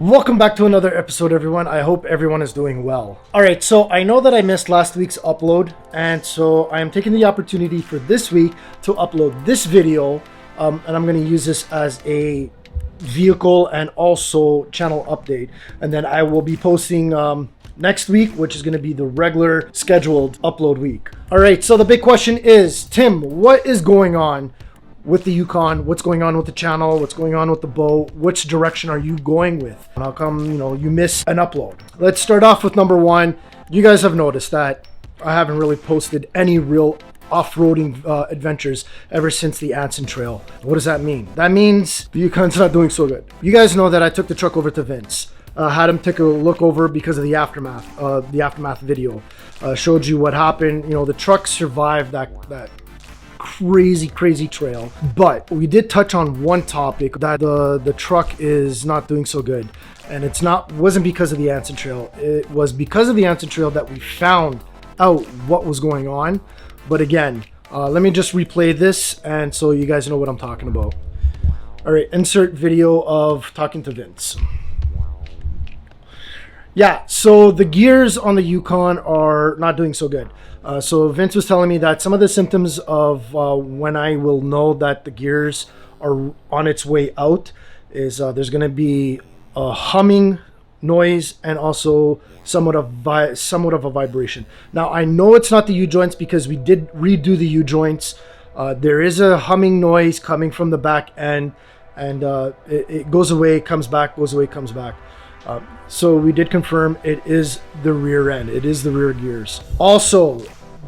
Welcome back to another episode, everyone. I hope everyone is doing well. All right, so I know that I missed last week's upload, and so I am taking the opportunity for this week to upload this video, and I'm going to use this as a vehicle and also channel update. And then I will be posting next week, which is going to be the regular scheduled upload week. All right, so the big question is, Tim, what is going on with the Yukon? What's going on with the channel? What's going on with the boat? Which direction are you going with? And how come, you miss an upload? Let's start off with number one. You guys have noticed that I haven't really posted any real off-roading adventures ever since the Anson Trail. What does that mean? That means the Yukon's not doing so good. You guys know that I took the truck over to Vince. Had him take a look over because of the aftermath video. Showed you what happened. The truck survived that crazy trail, but we did touch on one topic, that the truck is not doing so good, and wasn't because of the Anson Trail. It was because of the Anson Trail that we found out what was going on. But again, let me just replay this and so you guys know what I'm talking about. All right, insert video of talking to Vince. Yeah, so the gears on the Yukon are not doing so good. So Vince was telling me that some of the symptoms of when I will know that the gears are on its way out is there's going to be a humming noise and also somewhat of a vibration. Now I know it's not the U-joints because we did redo the U-joints. There is a humming noise coming from the back end, and it goes away, comes back, goes away, comes back. So we did confirm it is the rear end. It is the rear gears. Also,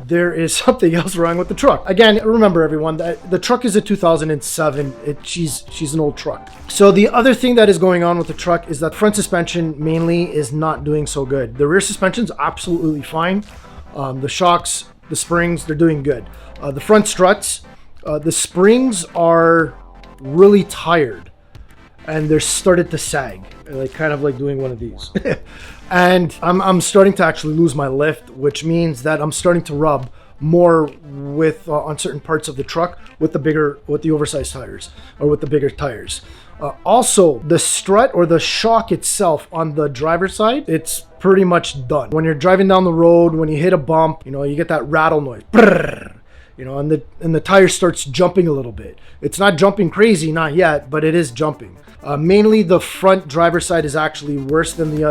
there is something else wrong with the truck. Again, remember everyone that the truck is a 2007. She's an old truck. So the other thing that is going on with the truck is that front suspension mainly is not doing so good. The rear suspension's absolutely fine. The shocks, the springs, they're doing good. The front struts, the springs are really tired and they're started to sag, kind of like doing one of these. And I'm starting to actually lose my lift, which means that I'm starting to rub more with on certain parts of the truck with the oversized tires, or with the bigger tires. Also, the strut or the shock itself on the driver's side, it's pretty much done. When you're driving down the road, when you hit a bump, you get that rattle noise. Brrr. And the tire starts jumping a little bit. It's not jumping crazy, not yet, but it is jumping. Mainly the front driver's side is actually worse than the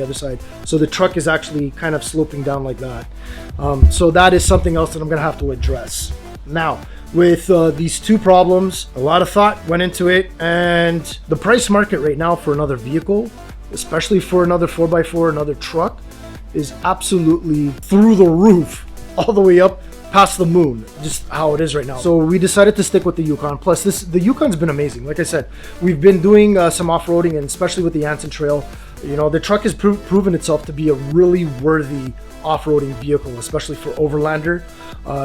other side. So the truck is actually kind of sloping down like that. So that is something else that I'm gonna have to address. Now, with these two problems, a lot of thought went into it, and the price market right now for another vehicle, especially for another 4x4, another truck, is absolutely through the roof, all the way up past the moon, just how it is right now. So we decided to stick with the Yukon. Plus, the Yukon's been amazing. Like I said, we've been doing some off-roading, and especially with the Anson Trail, the truck has proven itself to be a really worthy off-roading vehicle, especially for Overlander.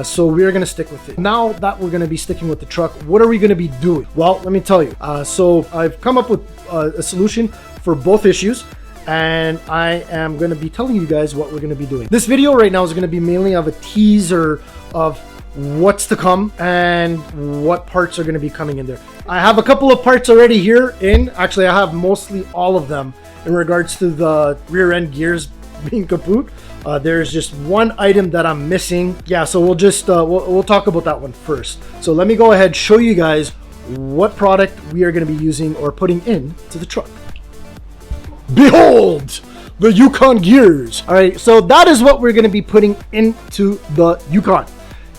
So we're going to stick with it. Now that we're going to be sticking with the truck, what are we going to be doing? Well, let me tell you. So I've come up with a solution for both issues, and I am going to be telling you guys what we're going to be doing. This video right now is going to be mainly of a teaser of what's to come and what parts are going to be coming in there. I have a couple of parts already here actually I have mostly all of them in regards to the rear end gears being kaput. There's just one item that I'm missing. Yeah, so we'll just we'll talk about that one first. So let me go ahead, show you guys what product we are going to be using or putting into the truck. Behold, the Yukon gears. All right, so that is what we're going to be putting into the Yukon.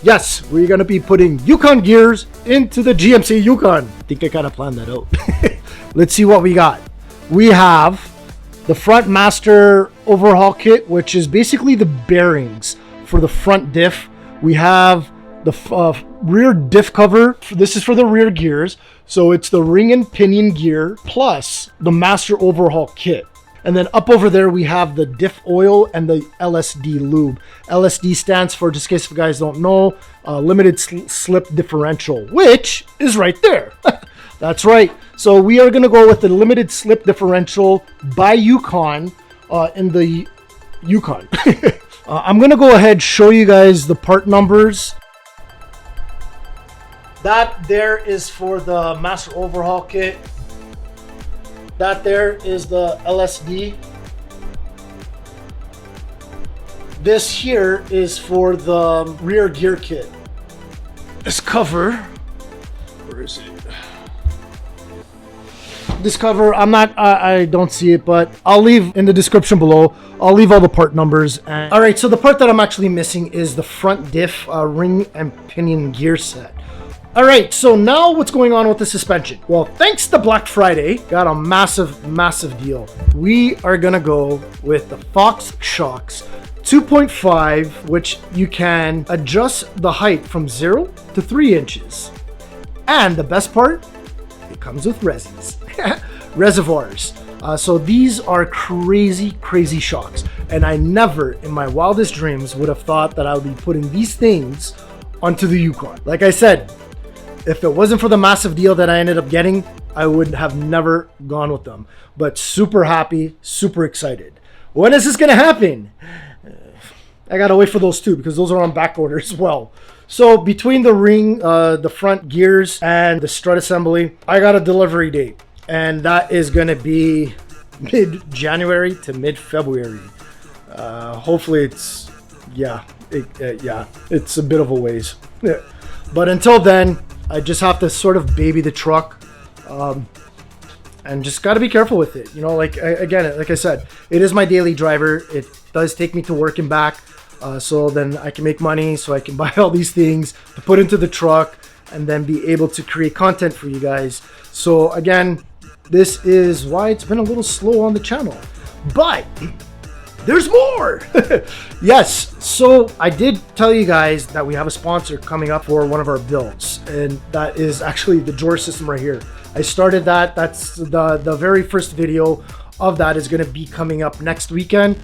Yes, we're going to be putting Yukon gears into the GMC Yukon. I think I kind of planned that out. Let's see what we got. We have the front master overhaul kit, which is basically the bearings for the front diff. We have the rear diff cover. This is for the rear gears. So it's the ring and pinion gear plus the master overhaul kit. And then up over there, we have the diff oil and the LSD lube. LSD stands for, just in case you guys don't know, limited slip differential, which is right there. That's right. So we are going to go with the limited slip differential by Yukon in the Yukon. I'm going to go ahead and show you guys the part numbers. That there is for the master overhaul kit. That there is the LSD. This here is for the rear gear kit. This cover, where is it? This cover, I don't see it, but I'll leave in the description below. I'll leave all the part numbers. All right, so the part that I'm actually missing is the front diff ring and pinion gear set. All right, so now what's going on with the suspension? Well, thanks to Black Friday, got a massive deal. We are gonna go with the Fox Shocks 2.5, which you can adjust the height from 0 to 3 inches. And the best part, it comes with resins, reservoirs. So these are crazy shocks. And I never in my wildest dreams would have thought that I would be putting these things onto the Yukon. Like I said, if it wasn't for the massive deal that I ended up getting, I would have never gone with them. But super happy, super excited. When is this gonna happen? I gotta wait for those too, because those are on back order as well. So between the ring, the front gears, and the strut assembly, I got a delivery date. And that is gonna be mid-January to mid-February. Hopefully it's, it's a bit of a ways. But until then, I just have to sort of baby the truck. And just got to be careful with it. You know, like I said, it is my daily driver. It does take me to work and back. So then I can make money, so I can buy all these things to put into the truck and then be able to create content for you guys. So again, this is why it's been a little slow on the channel. But there's more. Yes, so I did tell you guys that we have a sponsor coming up for one of our builds, and that is actually the drawer system right here. I started that. That's the very first video of that is going to be coming up next weekend.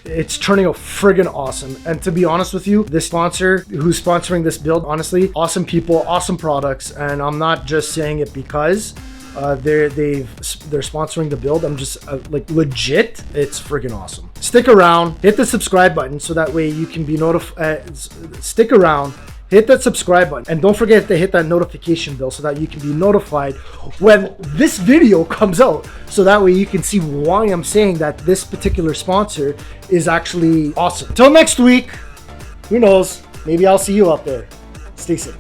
It's turning out friggin' awesome. And to be honest with you, this sponsor who's sponsoring this build, honestly, awesome people, awesome products. And I'm not just saying it because they're sponsoring the build. I'm just like legit, it's friggin' awesome. Stick around, hit the subscribe button so that way you can be notified. Stick around, hit that subscribe button, and don't forget to hit that notification bell so that you can be notified when this video comes out, so that way you can see why I'm saying that this particular sponsor is actually awesome. Till next week, who knows, maybe I'll see you out there. Stay safe.